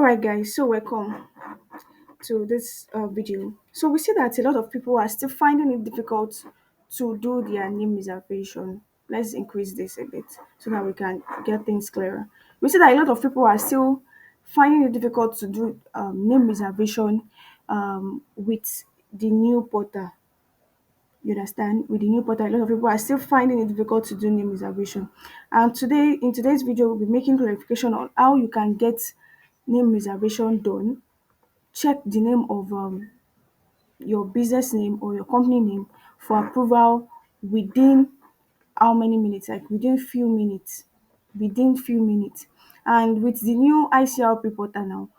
All right, guys. So welcome to this video. So we see that a lot of people are still finding it difficult to do their name reservation. Let's increase this a bit so that we can get things clearer. We see that a lot of people are still finding it difficult to do name reservation with the new portal. You understand? With the new portal, a lot of people are still finding it difficult to do name reservation. And today, in today's video, we'll be making clarification on how you can get name reservation done. Check the name of your business name or your company name for approval within how many minutes, like within few minutes. And with the new ICRP portal now,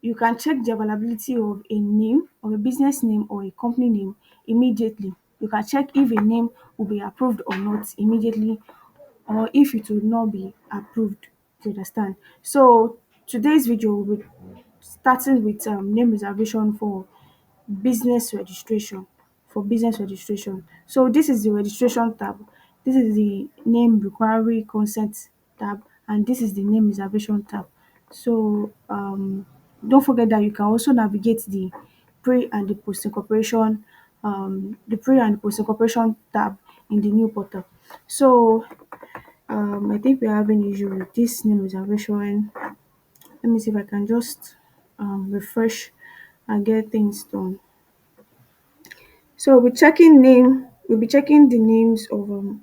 you can check the availability of a name, of a business name or a company name immediately. You can check if a name will be approved or not immediately, or if it will not be approved. You understand? So today's video will be starting with name reservation for business registration. So this is the registration tab, this is the name requiring consent tab, and this is the name reservation tab. So don't forget that you can also navigate the pre and the post incorporation tab in the new portal. So I think we're having issue with this name reservation. Let me see if I can just refresh and get things done. So we'll be checking the names of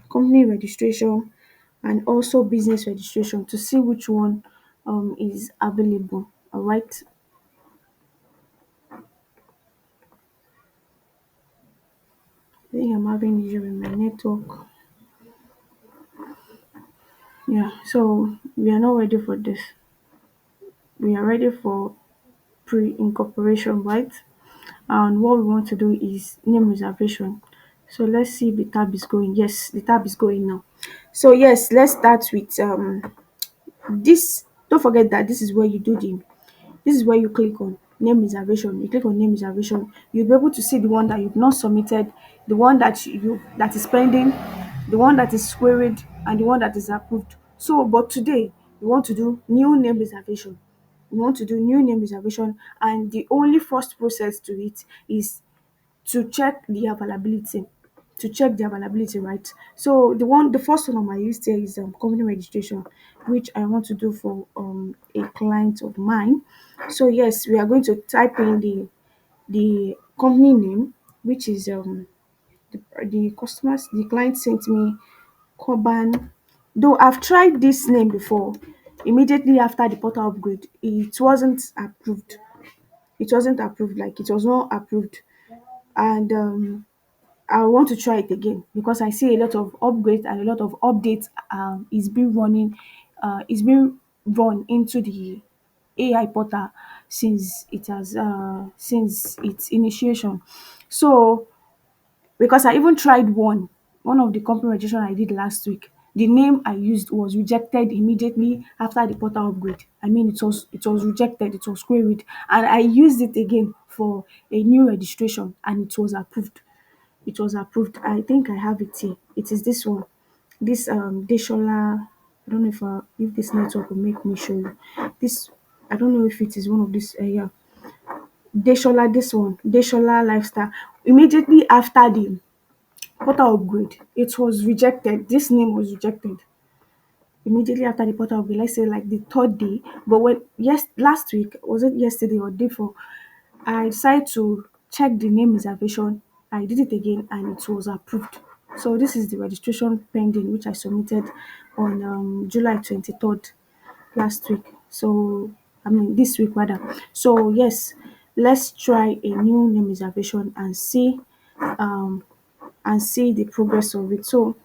company registration and also business registration to see which one is available. All right. I think I'm having issue with my network. Yeah, so we are not ready for this. We are ready for pre-incorporation, right? And what we want to do is name reservation. So let's see if the tab is going. Yes, the tab is going now. So yes, let's start with this. Don't forget that this is where you click on name reservation. You click on name reservation, you'll be able to see the one that you've not submitted, the one that is pending, the one that is queried, and the one that is approved. So but today we want to do new name reservation. We want to do new name reservation, and the only first process to it is to check the availability, right? So the first one on my list here is company registration, which I want to do for a client of mine. So yes, we are going to type in the company name, which is the client sent me Koban. Though I've tried this name before, immediately after the portal upgrade, it wasn't approved, like it was not approved. And I want to try it again because I see a lot of upgrades and a lot of updates is being run into the AI portal since its initiation. So because I even tried one of the company registration I did last week. The name I used was rejected immediately after the portal upgrade. I mean, it was rejected, it was queried, and I used it again for a new registration, and it was approved. It was approved. I think I have it here. It is this one. This Deshola. I don't know if this network will make me show you. This I don't know if it is one of this. Yeah, Deshola. This one, Deshola lifestyle. Immediately after the portal upgrade, it was rejected. This name was rejected immediately after the portal upgrade. Let's say like the third day. But when last week, was it yesterday or day before? I decided to check the name reservation. I did it again and it was approved. So this is the registration pending, which I submitted on July 23rd last week. So I mean this week rather. So yes, let's try a new name reservation um and see the progress of it. So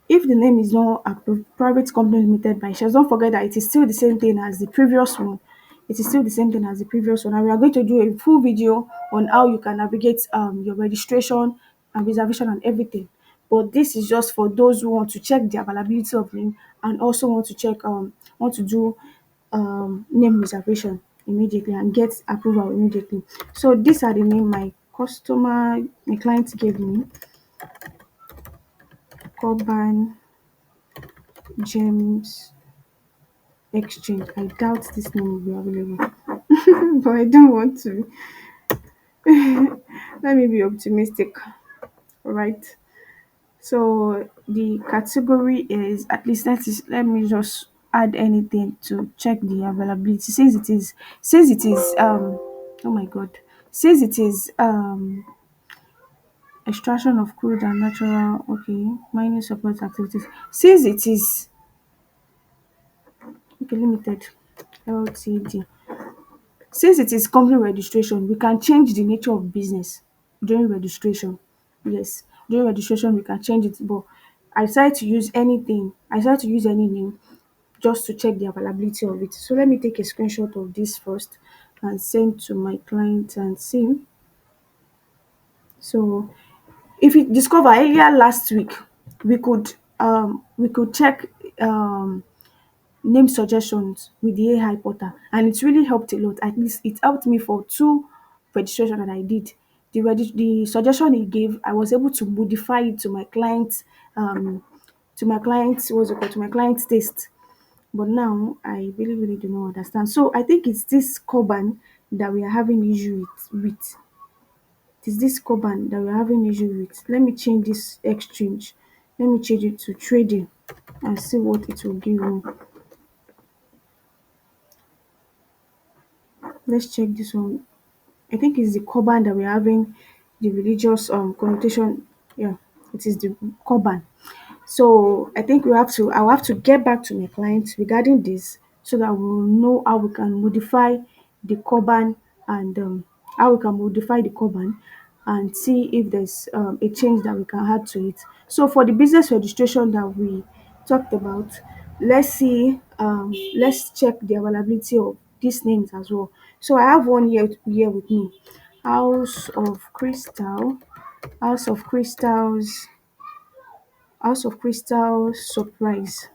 if the name is not approved, private company limited by shares, don't forget that it is still the same thing as the previous one. It is still the same thing as the previous one. And we are going to do a full video on how you can navigate your registration and reservation and everything. But this is just for those who want to check the availability of name and also want to do name reservation immediately and get approval immediately. So these are the name my client gave me. Corban James exchange. I doubt this name will be available, but I don't want to. Let me be optimistic, right? So the category is, at least let me just add anything to check the availability. Since it is oh my god. Since it is extraction of crude and natural, okay, mining support activities. Since it is okay limited LTD. Since it is company registration, we can change the nature of business during registration. Yes, during registration we can change it, but I decided to use any name just to check the availability of it. So let me take a screenshot of this first and send to my client and see. So if you discover earlier last week, we could check um name suggestions with the AI portal, and it really helped a lot. At least it helped me for two registration that I did. The suggestion he gave, I was able to modify it to my client's what's it called, to my client's taste. But now I really do not understand. So I think it's this Coban that we are having issue with. It is this Coban that we're having issue with. Let me change this exchange. Let me change it to trading and see what it will give me. Let's check this one. I think it's the Korban that we're having the religious connotation. Yeah, it is the Korban. So I think I'll have to get back to my clients regarding this so that we'll know how we can modify the Korban and how we can modify the Korban and see if there's a change that we can add to it. So for the business registration that we talked about, let's check the availability of these names as well. So I have one here with me. House of Crystal, House of Crystals, House of Crystal Surprise,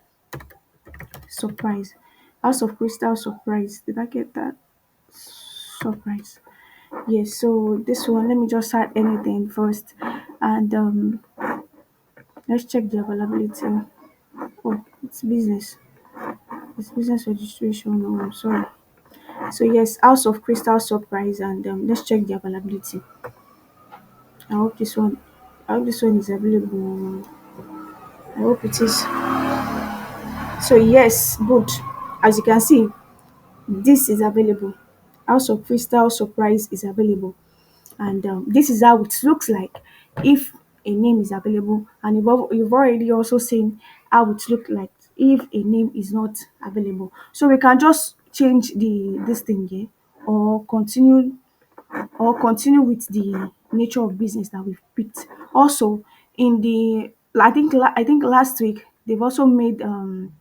House of Crystal Surprise. Did I get that? Surprise. Yes, so this one, let me just add anything first and let's check the availability. Oh, it's business. It's business registration. Oh, I'm sorry. So yes, House of Crystal Surprise, and let's check the availability. I hope this one I hope this one is available. I hope it is. So yes, good. As you can see, this is available. House of Crystal Surprise is available, and this is how it looks like if a name is available. And you've already also seen how it looks like if a name is not available. So we can just change the this thing here, or continue with the nature of business that we've picked. Also, in the I think last week they've made an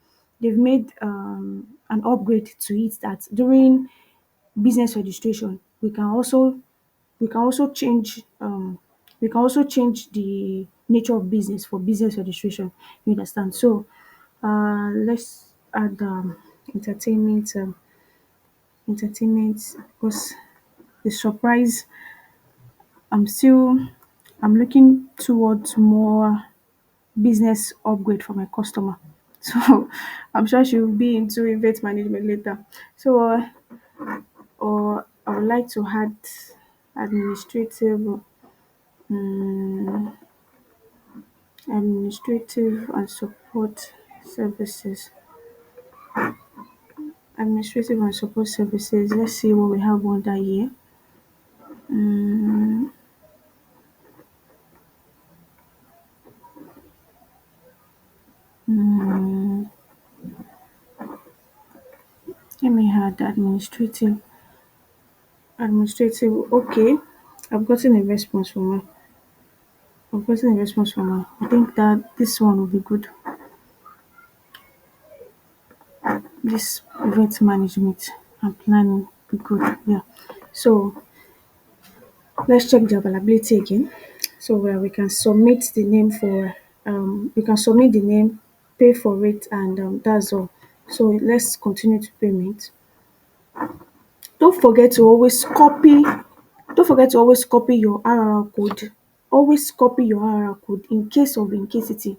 upgrade to it that during business registration we can also change the nature of business for business registration. You understand? So let's add entertainment, because the surprise, I'm still I'm looking towards more business upgrade for my customer. So I'm sure she will be into event management later. So or I would like to add administrative administrative and support services. Administrative and support services. Let's see what we have under here. Let me add administrative. Okay, I've gotten a response from her. I think that this one will be good. This event management and planning will be good. Yeah. So let's check the availability again. So we can submit the name pay for it, and that's all. So let's continue to payment. Don't forget to always copy don't forget to always copy your RRR code. Always copy your RRR code in case of incasity.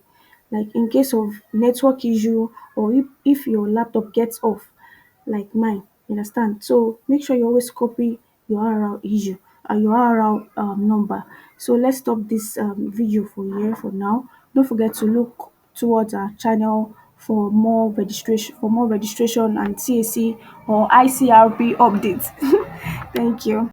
like in case of network issue, or if your laptop gets off like mine, you understand. So make sure you always copy your RR issue, your RR number. So let's stop this video for here for now. Don't forget to look towards our channel for more registration and CAC or ICRP updates. Thank you.